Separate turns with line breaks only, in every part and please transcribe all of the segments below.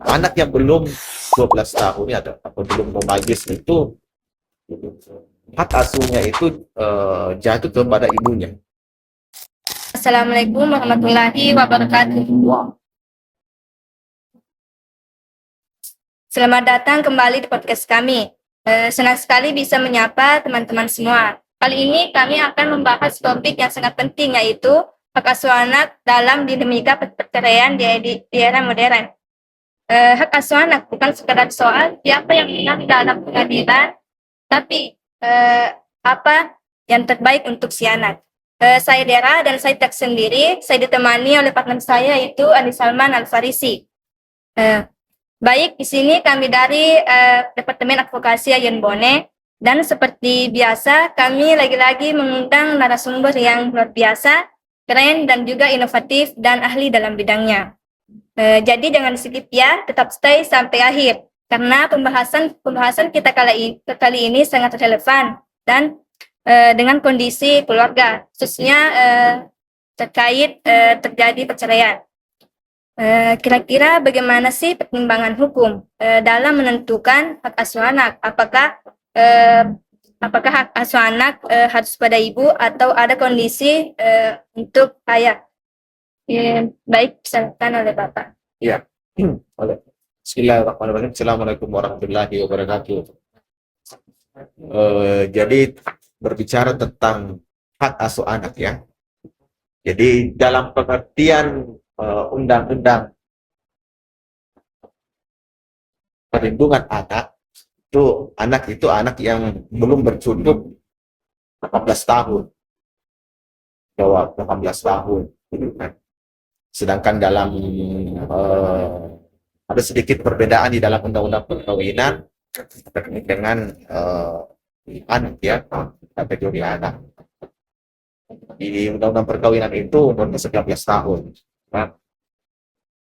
anak yang belum 12 tahun ya, atau belum memayis itu hak asuhnya itu jatuh kepada ibunya.
Assalamualaikum warahmatullahi wabarakatuh. Selamat datang kembali di podcast kami. Senang sekali bisa menyapa teman-teman semua. Kali ini kami akan membahas topik yang sangat penting, yaitu hak asuh anak dalam dinamika perceraian di era modern. Hak asuh anak bukan sekadar soal siapa yang menang dalam pengadilan, tapi apa yang terbaik untuk si anak. Saya Dera dan saya tak sendiri. Saya ditemani oleh partner saya, yaitu Andi Salman Al-Farisi. Baik, di sini kami dari Departemen Advokasi Ayen Bone, dan seperti biasa kami lagi-lagi mengundang narasumber yang luar biasa, keren dan juga inovatif dan ahli dalam bidangnya. Jadi jangan skip ya, tetap stay sampai akhir karena pembahasan kita kali ini sangat relevan dan dengan kondisi keluarga, khususnya terkait terjadi perceraian. Kira-kira bagaimana sih pertimbangan hukum dalam menentukan hak asuh anak? Apakah hak asuh anak harus pada ibu atau ada kondisi untuk ayah? Baik, silakan oleh Bapak.
Ya, oleh. Bismillahirrahmanirrahim. Assalamualaikum warahmatullahi wabarakatuh. Jadi berbicara tentang hak asuh anak ya. Jadi dalam pengertian undang-undang perlindungan anak itu anak yang belum bercukup 18 tahun. Jawab 18 tahun. Sedangkan dalam ada sedikit perbedaan di dalam undang-undang perkawinan terkait dengan anak ya, kategori anak. Di undang-undang perkawinan itu umurnya 19 tahun.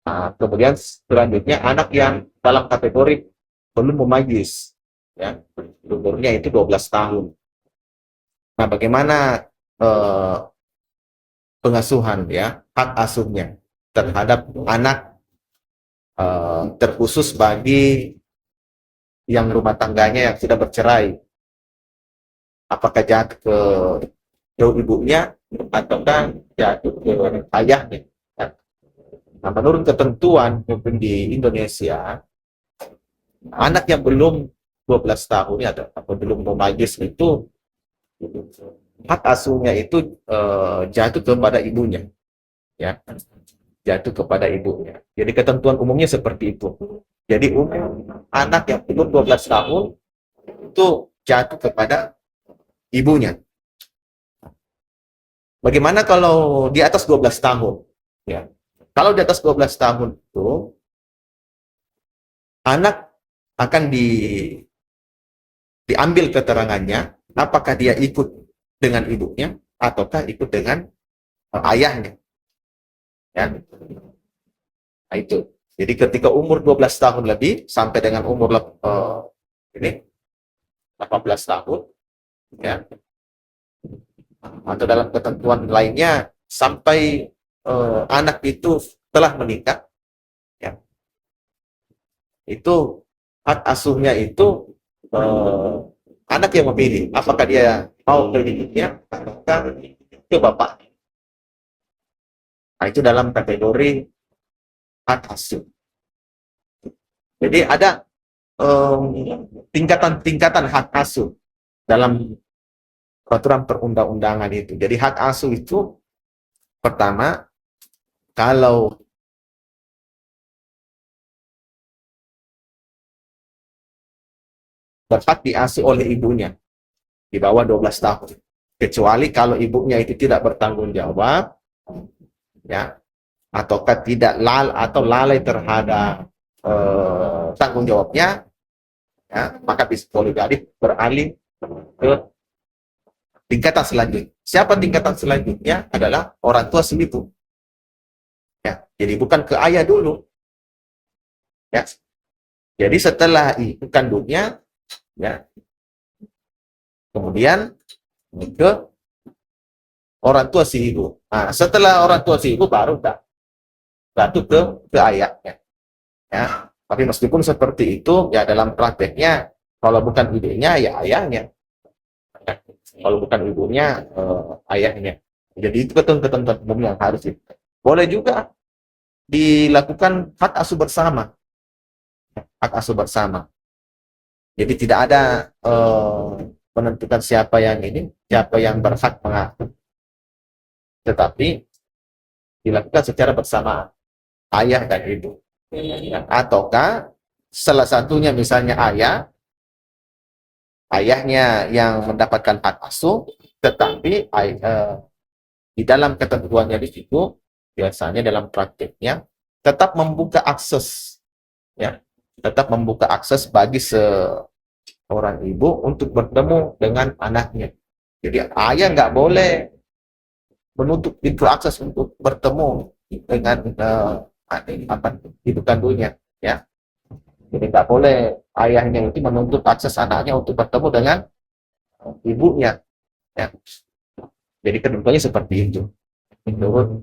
Nah, kemudian selanjutnya anak yang dalam kategori belum memayis, ya, umurnya itu 12 tahun. Nah, bagaimana pengasuhan ya, hak asuhnya terhadap anak terkhusus bagi yang rumah tangganya yang sudah bercerai? Apakah jatuh ke ibunya ataukah jatuh ke ayahnya? Nah, menurut ketentuan hukum di Indonesia, anak yang belum 12 tahun ya, atau belum memayis itu hak asuhnya itu jatuh kepada ibunya, ya, jatuh kepada ibunya. Jadi ketentuan umumnya seperti itu. Jadi anak yang belum 12 tahun itu jatuh kepada ibunya. Bagaimana kalau di atas 12 tahun? Ya. Kalau di atas 12 tahun itu, anak akan diambil keterangannya, apakah dia ikut dengan ibunya, ataukah ikut dengan ayahnya. Ya. Nah, itu. Jadi ketika umur 12 tahun lebih, sampai dengan umur 18 tahun, ya, atau dalam ketentuan lainnya, sampai anak itu telah menikah, ya, itu hak asuhnya itu anak yang memilih apakah dia mau ke ibunya atau ke bapaknya. Nah, itu dalam kategori hak asuh. Jadi ada tingkatan-tingkatan hak asuh dalam peraturan perundang-undangan itu. Jadi hak asuh itu pertama, kalau berhak diasuh oleh ibunya di bawah 12 tahun. Kecuali kalau ibunya itu tidak bertanggung jawab, ya, ataukah tidak lalai terhadap tanggung jawabnya, ya, maka bisa boleh jadi beralih ke tingkatan selanjutnya. Siapa tingkatan selanjutnya? Adalah orang tua si ibu. Ya, jadi bukan ke ayah dulu. Ya. Jadi setelah ibu kandungnya, ya, kemudian ke orang tua si ibu. Nah, setelah orang tua si ibu baru jatuh ke ayahnya. Ya. Tapi meskipun seperti itu, ya dalam prakteknya, kalau bukan ibunya, ya ayahnya. Kalau bukan ibunya, ayahnya. Jadi itu ketentuan umum yang harus itu. Boleh juga dilakukan hak asuh bersama. Hak asuh bersama. Jadi tidak ada menentukan siapa yang berhak mengasuh. Tetapi dilakukan secara bersama ayah dan ibu. Ataukah salah satunya misalnya ayahnya yang mendapatkan hak asuh, tetapi di dalam ketentuannya di situ biasanya dalam praktiknya tetap membuka akses, ya, tetap membuka akses bagi seorang ibu untuk bertemu dengan anaknya. Jadi ayah nggak boleh menutup pintu akses untuk bertemu dengan ibu kandungnya, ya. Jadi nggak boleh ayahnya itu menuntut akses anaknya untuk bertemu dengan ibunya, ya. Jadi ketentuannya seperti itu. Menurut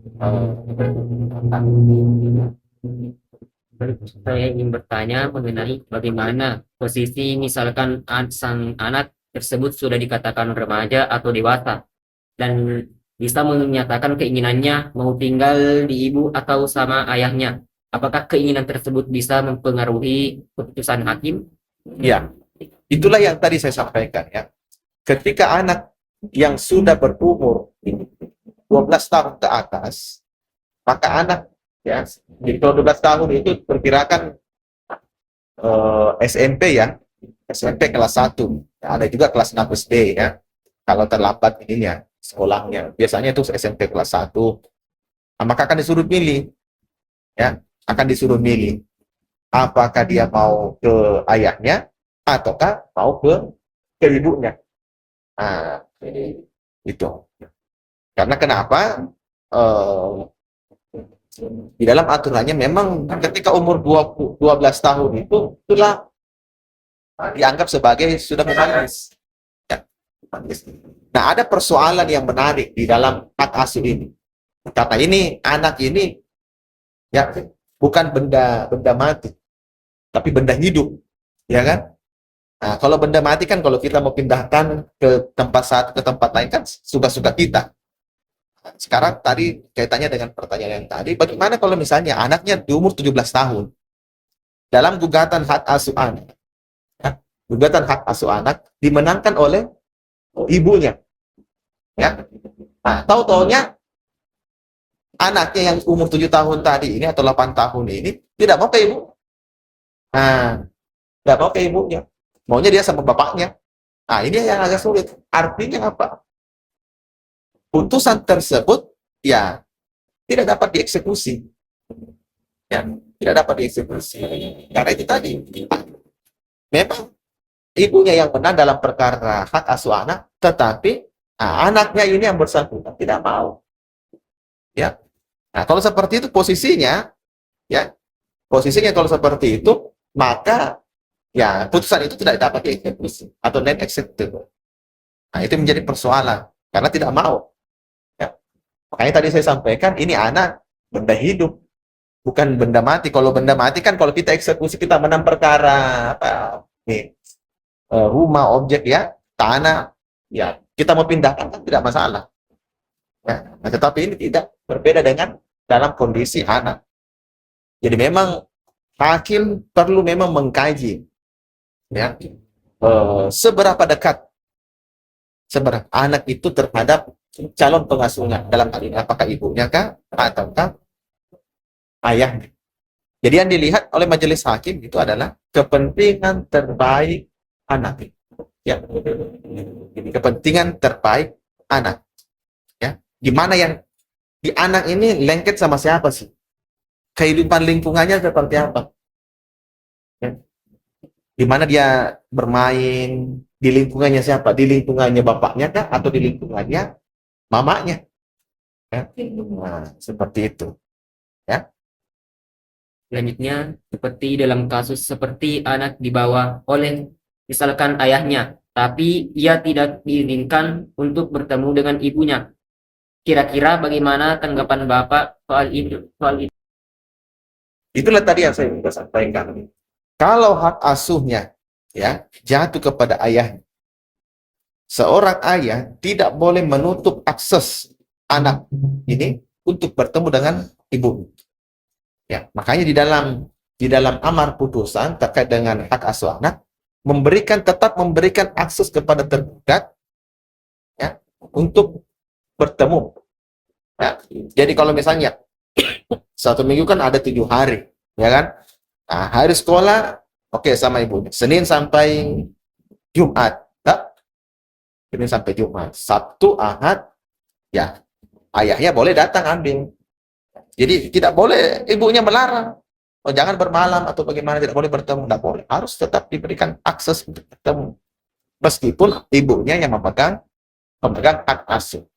Saya ingin bertanya mengenai bagaimana posisi misalkan sang anak tersebut sudah dikatakan remaja atau dewasa dan bisa menyatakan keinginannya mau tinggal di ibu atau sama ayahnya. Apakah keinginan tersebut bisa mempengaruhi keputusan hakim?
ya, itulah yang tadi saya sampaikan, ya. Ketika anak yang sudah berumur 12 tahun ke atas, maka anak, ya, di 12 tahun itu perkirakan SMP, ya. SMP kelas 1. Ya, ada juga kelas 6 SD, ya. Kalau terlambat ininya sekolahnya. Biasanya itu SMP kelas 1. Nah, maka akan disuruh pilih, ya. Akan disuruh milih apakah dia mau ke ayahnya ataukah mau ke ibunya. Nah, jadi itu. Karena kenapa? Di dalam aturannya memang ketika umur 12 tahun itu itulah dianggap sebagai sudah memanis. Ya, memanis. Nah, ada persoalan yang menarik di dalam hak asuh ini. Karena ini anak ini, ya, bukan benda mati, tapi benda hidup, ya kan? Nah, kalau benda mati kan kalau kita mau pindahkan ke tempat satu ke tempat lain kan suka-suka kita. Sekarang tadi kaitannya dengan pertanyaan yang tadi, bagaimana kalau misalnya anaknya di umur 17 tahun dalam gugatan hak asuh anak, ya, gugatan hak asuh anak dimenangkan oleh ibunya, ya. Nah, tahu-taunya anaknya yang umur 7 tahun tadi ini atau 8 tahun ini tidak mau ke ibu. Nah, tidak mau ke ibunya. Maunya dia sama bapaknya. Nah, ini yang agak sulit. Artinya apa? Putusan tersebut, ya, tidak dapat dieksekusi. Ya, tidak dapat dieksekusi. Karena itu tadi, memang ibunya yang menang dalam perkara hak asuh anak, tetapi anaknya ini yang bersangkutan tidak mau. Ya. Nah, kalau seperti itu posisinya, ya, posisinya kalau seperti itu, maka ya putusan itu tidak dapat dieksekusi atau non executable. Nah, itu menjadi persoalan karena tidak mau. Ya. Makanya tadi saya sampaikan ini anak benda hidup, bukan benda mati. Kalau benda mati kan kalau kita eksekusi kita menang perkara apa nih, rumah, objek, ya, tanah, ya kita mau pindahkan kan tidak masalah. Ya. Nah, tetapi ini tidak, berbeda dengan dalam kondisi anak. Jadi memang hakim perlu memang mengkaji, ya, seberapa dekat anak itu terhadap calon pengasuhnya, dalam hal ini apakah ibunya kah ataukah ayahnya. Jadi yang dilihat oleh majelis hakim itu adalah kepentingan terbaik anak, ya. Jadi kepentingan terbaik anak, ya. Gimana yang di anak ini lengket sama siapa sih? Kehidupan lingkungannya seperti apa? Ya. Di mana dia bermain, di lingkungannya siapa? Di lingkungannya bapaknya kah atau di lingkungannya mamanya? Ya. Nah, seperti itu, ya.
Selanjutnya, seperti dalam kasus seperti anak dibawa oleh misalkan ayahnya, tapi ia tidak diizinkan untuk bertemu dengan ibunya. Kira-kira bagaimana tanggapan Bapak soal itu?
Itulah tadi yang saya sudah sampaikan. Kalau hak asuhnya ya jatuh kepada ayah, seorang ayah tidak boleh menutup akses anak ini untuk bertemu dengan ibu. Ya, makanya di dalam amar putusan terkait dengan hak asuh anak tetap memberikan akses kepada tergugat ya untuk bertemu. Ya. Jadi kalau misalnya 1 minggu kan ada 7 hari, ya kan? Nah, hari sekolah, oke, sama ibu. Senin sampai Jumat, ya? Senin sampai Jumat. Sabtu, Ahad, ya ayahnya boleh datang ambil. Jadi tidak boleh ibunya melarang. Oh, jangan bermalam atau bagaimana, tidak boleh bertemu, tidak boleh. Harus tetap diberikan akses untuk bertemu. Meskipun ibunya yang pemegang hak asuh.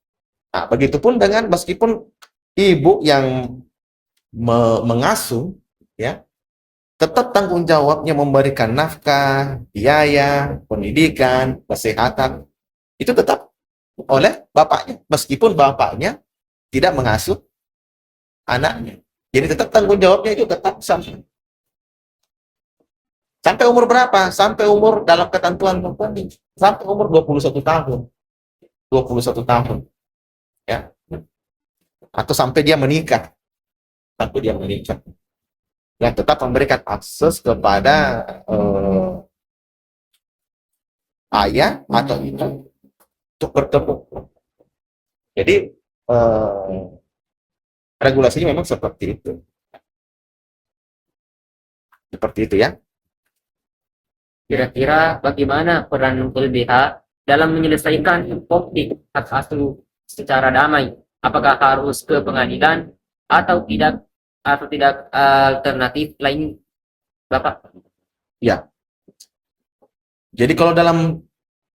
Nah, begitupun dengan meskipun ibu yang mengasuh, ya, tetap tanggung jawabnya memberikan nafkah, biaya, pendidikan, kesehatan, itu tetap oleh bapaknya, meskipun bapaknya tidak mengasuh anaknya. Jadi tetap tanggung jawabnya itu tetap sampai umur berapa? Sampai umur dalam ketentuan hukum sampai umur 21 tahun. 21 tahun. Ya. Atau sampai dia menikah. Sampai dia menikah. Ya, tetap memberikan akses kepada ayah atau ibu untuk bertemu. Jadi regulasinya memang seperti itu. Seperti itu ya.
Kira-kira bagaimana peran LBH dalam menyelesaikan konflik hak asuh secara damai? Apakah harus ke pengadilan atau tidak alternatif lain, Bapak?
Ya. Jadi kalau dalam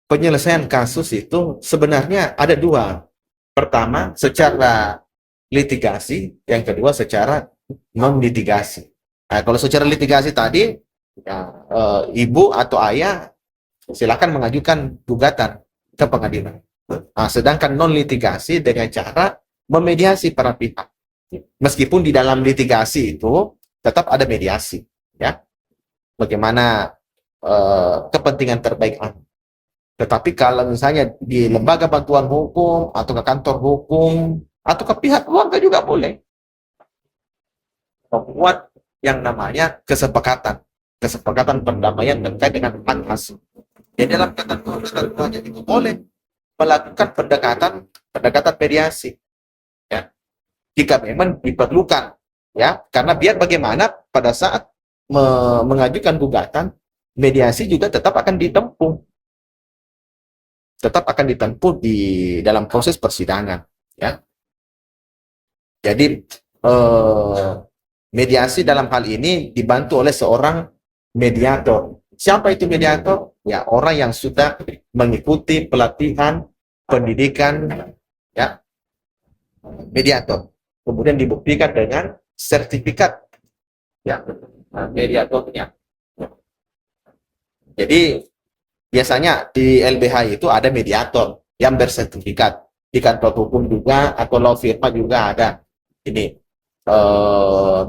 penyelesaian kasus itu sebenarnya ada dua. Pertama, secara litigasi, yang kedua secara non-litigasi. Nah, kalau secara litigasi tadi, ya, ibu atau ayah silakan mengajukan gugatan ke pengadilan. Nah, sedangkan non-litigasi dengan cara memediasi para pihak. Meskipun di dalam litigasi itu tetap ada mediasi, ya. Bagaimana kepentingan terbaik anak. Tetapi kalau misalnya di lembaga bantuan hukum atau ke kantor hukum atau ke pihak keluarga juga boleh membuat yang namanya kesepakatan perdamaian terkait dengan hak asuh. Jadi dalam ketentuannya itu boleh melakukan pendekatan mediasi, ya, jika memang diperlukan, ya, karena biar bagaimana pada saat mengajukan gugatan, mediasi juga tetap akan ditempuh di dalam proses persidangan, ya. Jadi mediasi dalam hal ini dibantu oleh seorang mediator. Siapa itu mediator? Ya, orang yang sudah mengikuti pelatihan pendidikan, ya, mediator. Kemudian dibuktikan dengan sertifikat, ya, mediatornya. Jadi biasanya di LBH itu ada mediator yang bersertifikat. Di kantor hukum juga atau law firma juga ada ini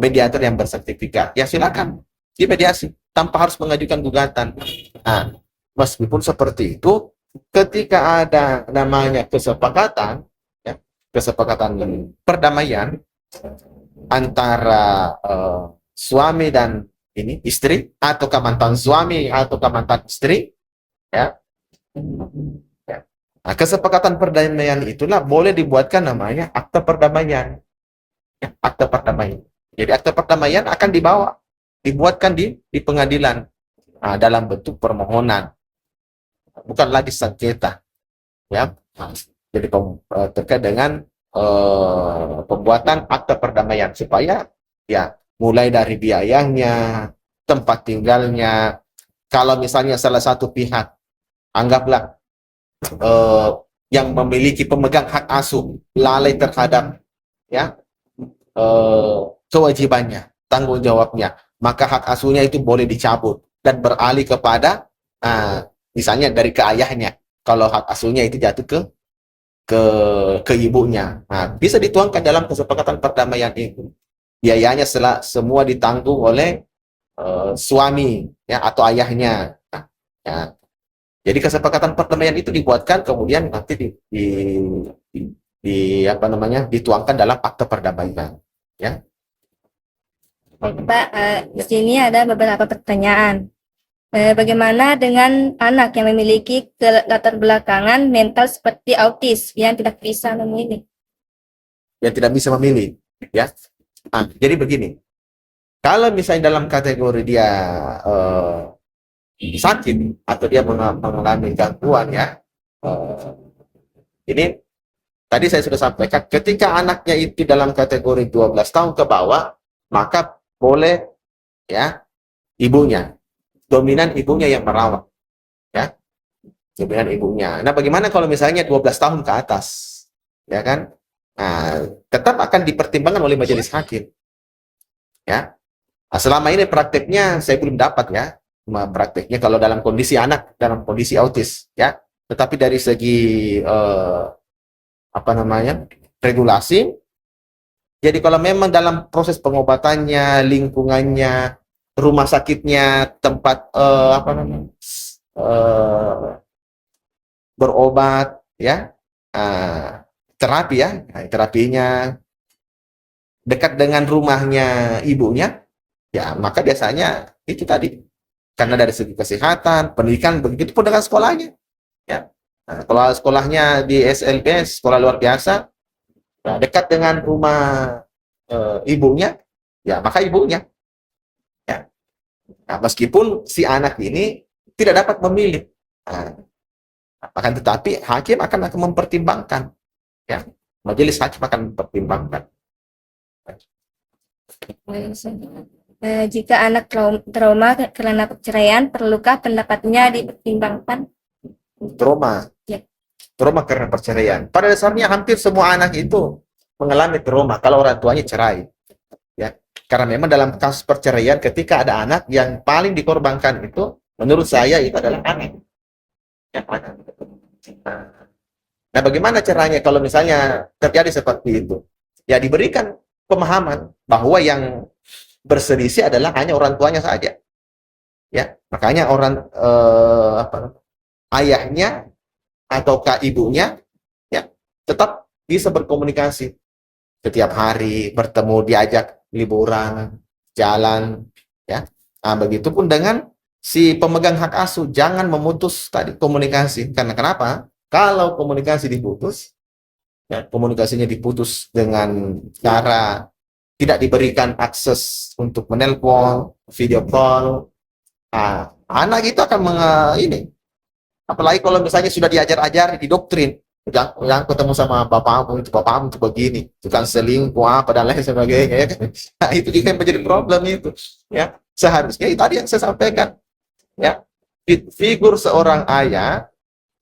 mediator yang bersertifikat. Ya silakan dimediasi tanpa harus mengajukan gugatan. Nah, meskipun seperti itu, ketika ada namanya kesepakatan, ya, kesepakatan perdamaian antara suami dan istri, atau mantan suami atau mantan istri, ya. Nah, kesepakatan perdamaian itulah boleh dibuatkan namanya akta perdamaian. Ya, akta perdamaian. Jadi akta perdamaian akan dibuatkan di pengadilan, dalam bentuk permohonan, bukan lagi sengketa, ya. Nah, jadi terkait dengan pembuatan akta perdamaian supaya, ya, mulai dari biayanya, tempat tinggalnya. Kalau misalnya salah satu pihak, anggaplah yang memiliki pemegang hak asuh lalai terhadap, ya, kewajibannya, tanggung jawabnya, maka hak asuhnya itu boleh dicabut dan beralih kepada misalnya dari ke ayahnya. Kalau hak asuhnya itu jatuh ke ibunya, bisa dituangkan dalam kesepakatan perdamaian itu. Biayanya semua ditanggung oleh suami ya atau ayahnya. Nah, ya. Jadi kesepakatan perceraian itu dibuatkan kemudian nanti apa namanya dituangkan dalam akte perdamaian. Ya.
Baik, Pak, di sini ada beberapa pertanyaan. Bagaimana dengan anak yang memiliki latar belakangan mental seperti autis yang tidak bisa memilih?
Yang tidak bisa memilih, ya. Nah, jadi begini, kalau misalnya dalam kategori dia sakit atau dia mengalami gangguan ya, ini tadi saya sudah sampaikan, ketika anaknya itu dalam kategori 12 tahun ke bawah, maka boleh ya ibunya, dominan ibunya yang merawat, ya, dominan ibunya. Nah, bagaimana kalau misalnya 12 tahun ke atas, ya kan? Nah, tetap akan dipertimbangkan oleh majelis hakim, ya. Nah, selama ini prakteknya saya belum dapat ya, prakteknya kalau dalam kondisi anak dalam kondisi autis, ya. Tetapi dari segi apa namanya regulasi, jadi kalau memang dalam proses pengobatannya, lingkungannya, rumah sakitnya, tempat apa namanya berobat, ya, terapi ya, terapinya dekat dengan rumahnya ibunya, ya maka biasanya itu tadi karena dari segi kesehatan, pendidikan, begitu pun dengan sekolahnya, ya. Nah, kalau sekolahnya di SLB, sekolah luar biasa, nah, dekat dengan rumah ibunya, ya maka ibunya, ya. Nah, meskipun si anak ini tidak dapat memilih, nah, akan tetapi hakim akan mempertimbangkan, ya, majelis hakim akan mempertimbangkan.
Jika anak trauma karena perceraian, perlukah pendapatnya dipertimbangkan?
Trauma,
Ya.
trauma karena perceraian. Pada dasarnya hampir semua anak itu mengalami trauma kalau orang tuanya cerai, ya. Karena memang dalam kasus perceraian, ketika ada anak, yang paling dikorbankan itu, menurut saya itu adalah anak. Ya, anak. Nah, bagaimana caranya kalau misalnya terjadi seperti itu? Ya, diberikan pemahaman bahwa yang berselisih adalah hanya orang tuanya saja, ya. Makanya orang ayahnya ataukah ibunya, ya, tetap bisa berkomunikasi setiap hari, bertemu, diajak liburan, jalan, ya. Nah, begitupun dengan si pemegang hak asuh, jangan memutus tadi komunikasi. Karena kenapa? Kalau komunikasi diputus, ya, komunikasinya diputus dengan cara tidak diberikan akses untuk menelpon, video call, nah, anak itu akan ini. Apalagi kalau misalnya sudah diajar-ajar, didoktrin, yang ketemu sama bapakmu itu begini, itu kan selingkuh apa dan lain sebagainya, ya kan? Nah, itu juga yang menjadi problem itu, ya. Seharusnya itu tadi yang saya sampaikan, ya, figur seorang ayah,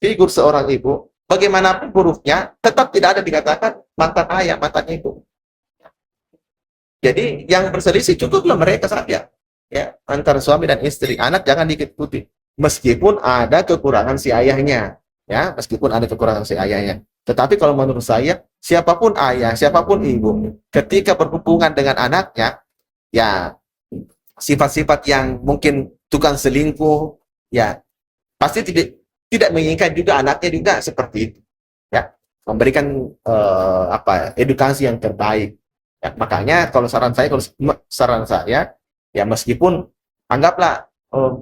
figur seorang ibu, bagaimanapun buruknya, tetap tidak ada dikatakan mantan ayah, mantan ibu. Jadi yang berselisih cukuplah mereka saja, ya, antara suami dan istri. Anak jangan diikuti, meskipun ada kekurangan si ayahnya, ya, meskipun ada kekurangan si ayahnya. Tetapi kalau menurut saya, siapapun ayah, siapapun ibu, ketika berhubungan dengan anaknya, ya, sifat-sifat yang mungkin tukang selingkuh, ya, pasti tidak menginginkan juga anaknya juga seperti itu, ya, memberikan edukasi yang terbaik. Ya, makanya kalau saran saya, ya, meskipun anggaplah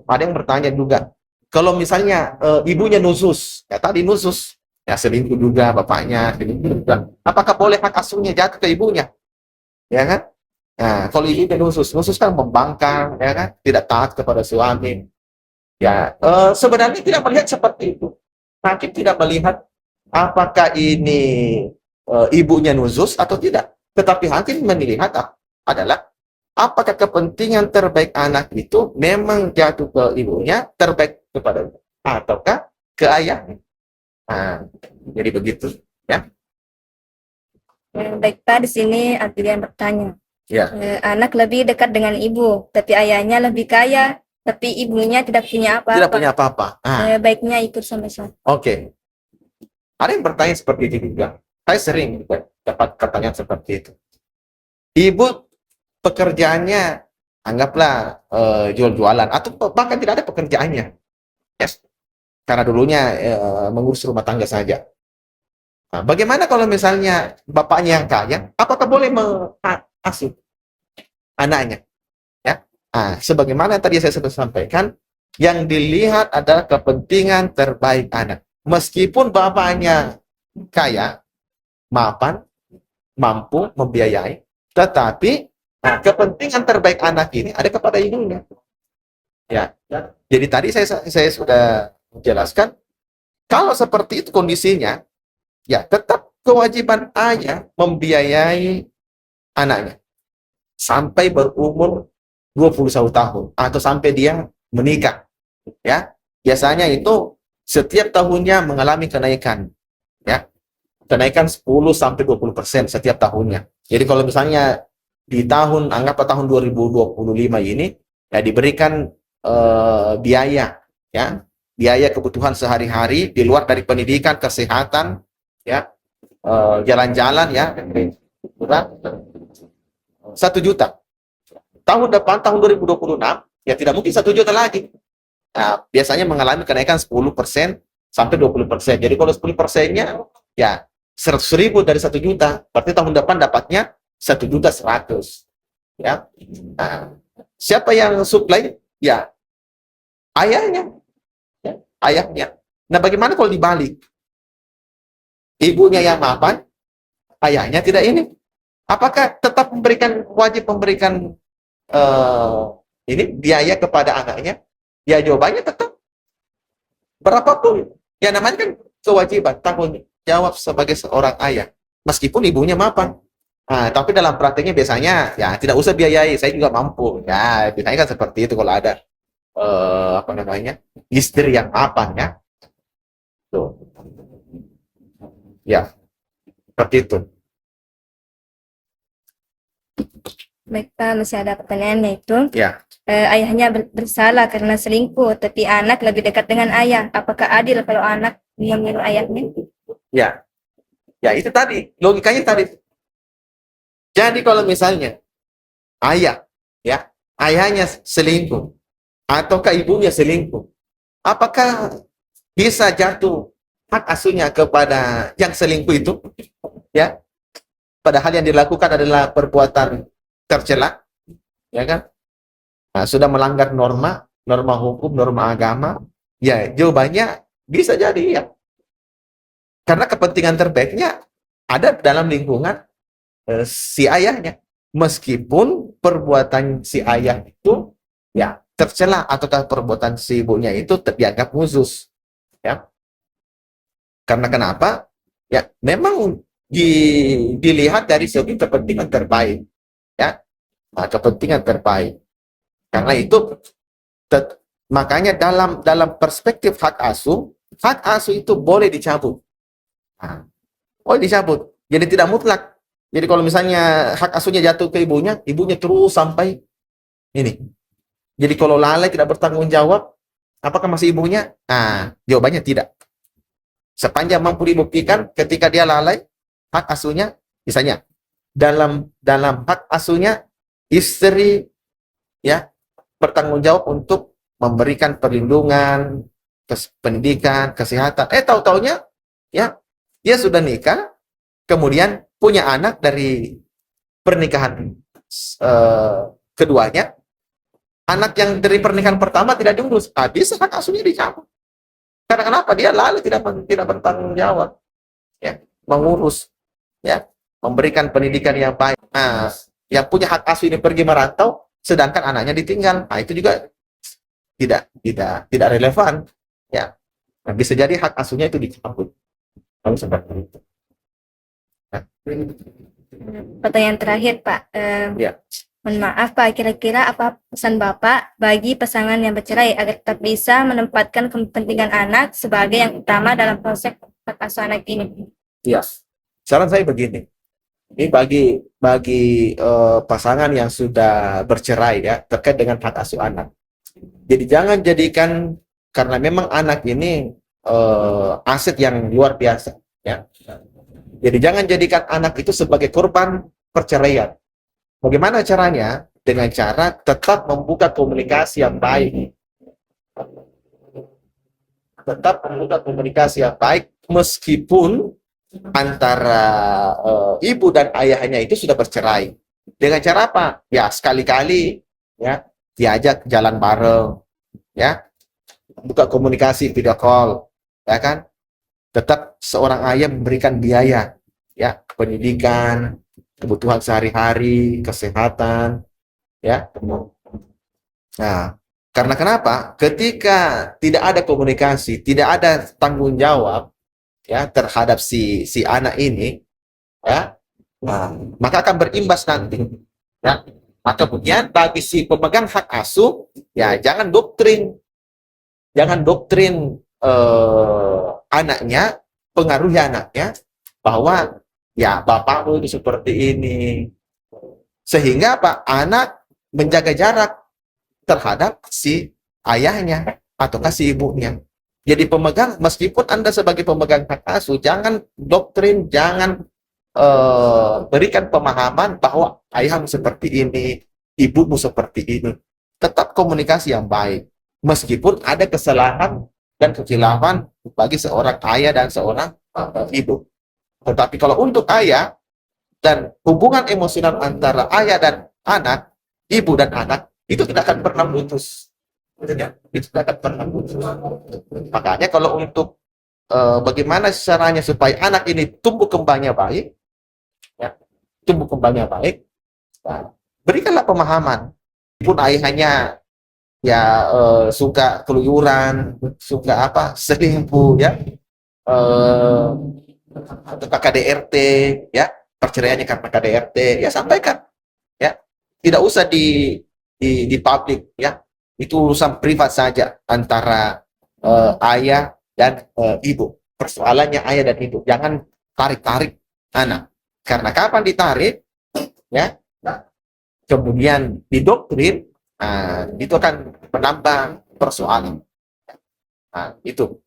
ada yang bertanya juga, kalau misalnya ibunya nusus, ya tadi nusus, ya selingkuh juga bapaknya, selingkuh juga, apakah boleh hak asuhnya jatuh ke ibunya, ya kan? Nah, kalau ibunya nusus kan membangkang, ya kan, tidak taat kepada suami, ya sebenarnya tidak melihat seperti itu. Hakim tidak melihat apakah ini ibunya nusus atau tidak. Tetapi hakim melihat adalah apakah kepentingan terbaik anak itu memang jatuh ke ibunya, terbaik kepada ataukah ke ayahnya. Nah, jadi begitu, ya.
Baik, Pak, di sini ada yang bertanya.
Ya.
Anak lebih dekat dengan ibu, tapi ayahnya lebih kaya, tapi ibunya tidak punya apa-apa.
Tidak punya apa-apa.
Baiknya ikut sama saya.
Oke. Ada yang bertanya seperti itu juga. Saya sering juga dapat pertanyaan seperti itu. Ibu pekerjaannya anggaplah jual-jualan atau bahkan tidak ada pekerjaannya, yes, karena dulunya mengurus rumah tangga saja. Nah, bagaimana kalau misalnya bapaknya yang kaya, apakah boleh mengasuh anaknya? Ya, sebagaimana tadi saya sudah sampaikan, yang dilihat adalah kepentingan terbaik anak. Meskipun bapaknya kaya, mapan, mampu membiayai, tetapi kepentingan terbaik anak ini ada kepada ibunya. Ya, jadi tadi saya sudah menjelaskan, kalau seperti itu kondisinya, ya tetap kewajiban ayah membiayai anaknya sampai berumur 21 tahun atau sampai dia menikah. Ya, biasanya itu setiap tahunnya mengalami kenaikan, ya, kenaikan 10 sampai 20% setiap tahunnya. Jadi kalau misalnya di tahun, anggap tahun 2025 ini, ya diberikan biaya, ya, biaya kebutuhan sehari-hari di luar dari pendidikan, kesehatan, ya, jalan-jalan, ya, kurang 1 juta. Tahun depan, tahun 2026, ya tidak mungkin 1 juta lagi. Nah, biasanya mengalami kenaikan 10% sampai 20%. Jadi kalau 10%-nya, ya 100.000 dari 1 juta, berarti tahun depan dapatnya 1.100.000. Ya. Nah, siapa yang supply? Ya, ayahnya. Ya, ayahnya. Nah, bagaimana kalau dibalik? Ibunya yang mapan, ayahnya tidak ini. Apakah tetap wajib memberikan ini biaya kepada anaknya? Ya, jawabannya tetap. Berapapun. Ya, namanya kan kewajiban, tanggung jawab sebagai seorang ayah. Meskipun ibunya mapan. Tapi dalam prakteknya biasanya ya tidak usah biayai, saya juga mampu. Ya, biasanya kan seperti itu kalau ada istri yang mapan, ya. Tuh. Ya, seperti itu.
Baik Pak, masih ada pertanyaan yaitu,
Ya.
Ayahnya bersalah karena selingkuh, tapi anak lebih dekat dengan ayah. Apakah adil kalau anak memilih ayahnya?
Ya. Ya, itu tadi logikanya tadi. Jadi kalau misalnya ayah, ya, ayahnya selingkuh ataukah ibunya selingkuh, apakah bisa jatuh hak asuhnya kepada yang selingkuh itu? Ya, padahal yang dilakukan adalah perbuatan tercela, ya kan? Nah, sudah melanggar norma hukum, norma agama. Ya, jawabannya bisa jadi ya. Karena kepentingan terbaiknya ada dalam lingkungan si ayahnya, meskipun perbuatan si ayah itu ya tercela ataukah perbuatan si ibunya itu dianggap khusus, ya. Karena kenapa? Ya, memang dilihat dari segi kepentingan terbaik, ya. Nah, kepentingan terbaik. Karena itu makanya dalam perspektif hak asuh itu boleh dicabut. Boleh dicabut. Jadi tidak mutlak. Jadi kalau misalnya hak asuhnya jatuh ke ibunya terus sampai ini. Jadi kalau lalai tidak bertanggung jawab, apakah masih ibunya? Jawabannya tidak. Sepanjang mampu dibuktikan ketika dia lalai, hak asuhnya, misalnya dalam hak asuhnya istri, ya, bertanggung jawab untuk memberikan perlindungan, pendidikan, kesehatan. Tahu-taunya, ya, dia sudah nikah, kemudian punya anak dari pernikahan keduanya, anak yang dari pernikahan pertama tidak diurus, bisa hak asuhnya dicabut. Karena kenapa? Dia lalu tidak bertanggung jawab, ya, mengurus, ya, memberikan pendidikan yang baik. Nah, yang punya hak asuh ini pergi merantau, sedangkan anaknya ditinggal. Itu juga tidak relevan, ya. Nah, bisa jadi hak asuhnya itu dicabut. Kalau seperti itu.
Pertanyaan terakhir Pak,
Ya.
mohon maaf Pak, kira-kira apa pesan Bapak bagi pasangan yang bercerai agar tetap bisa menempatkan kepentingan anak sebagai yang utama dalam proses hak asuh anak ini?
Ya, saran saya begini, ini bagi pasangan yang sudah bercerai, ya, terkait dengan hak asuh anak. Jadi jangan jadikan, karena memang anak ini aset yang luar biasa, ya. Jadi jangan jadikan anak itu sebagai korban perceraian. Bagaimana caranya? dengan cara tetap membuka komunikasi yang baik. Tetap membuka komunikasi yang baik meskipun antara ibu dan ayahnya itu sudah bercerai. Dengan cara apa? Ya sekali-kali ya diajak jalan bareng, ya buka komunikasi video call, ya kan? Tetap seorang ayah memberikan biaya, ya pendidikan, kebutuhan sehari-hari, kesehatan, ya. Nah, karena kenapa? Ketika tidak ada komunikasi, tidak ada tanggung jawab ya terhadap si anak ini, ya, nah, maka akan berimbas nanti. Ya. Maka kemudian bagi si pemegang hak asuh, ya jangan doktrin anaknya, pengaruhi anaknya bahwa ya bapakmu itu seperti ini, sehingga apa? Anak menjaga jarak terhadap si ayahnya ataukah si ibunya. Jadi pemegang, meskipun Anda sebagai pemegang hak asuh, jangan doktrin, jangan berikan pemahaman bahwa ayahmu seperti ini, ibumu seperti ini. Tetap komunikasi yang baik. Meskipun ada kesalahan dan kekhilafan bagi seorang ayah dan seorang ibu. Tetapi kalau untuk ayah dan hubungan emosional antara ayah dan anak, ibu dan anak, itu tidak akan pernah putus. Itu tidak akan pernah putus. Makanya kalau untuk bagaimana caranya supaya anak ini tumbuh kembangnya baik, ya, tumbuh kembangnya baik, nah, berikanlah pemahaman. Pun ayahnya ya suka keluyuran, suka apa selingkuh, ya, atau KDRT, ya perceraiannya karena KDRT, ya sampaikan, ya tidak usah di publik, ya itu urusan privat saja antara ayah dan ibu. Persoalannya ayah dan ibu, jangan tarik-tarik anak, karena kapan ditarik, ya kemudian didoktrin, itu akan menambah persoalan. Nah, itu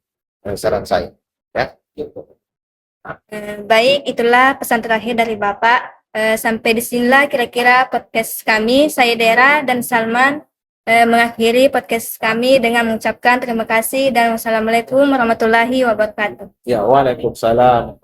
saran saya, ya.
Baik, itulah pesan terakhir dari Bapak. Sampai disinilah kira-kira podcast kami. Saya Dera dan Salman mengakhiri podcast kami dengan mengucapkan terima kasih dan wassalamualaikum warahmatullahi wabarakatuh.
Ya, waalaikumsalam.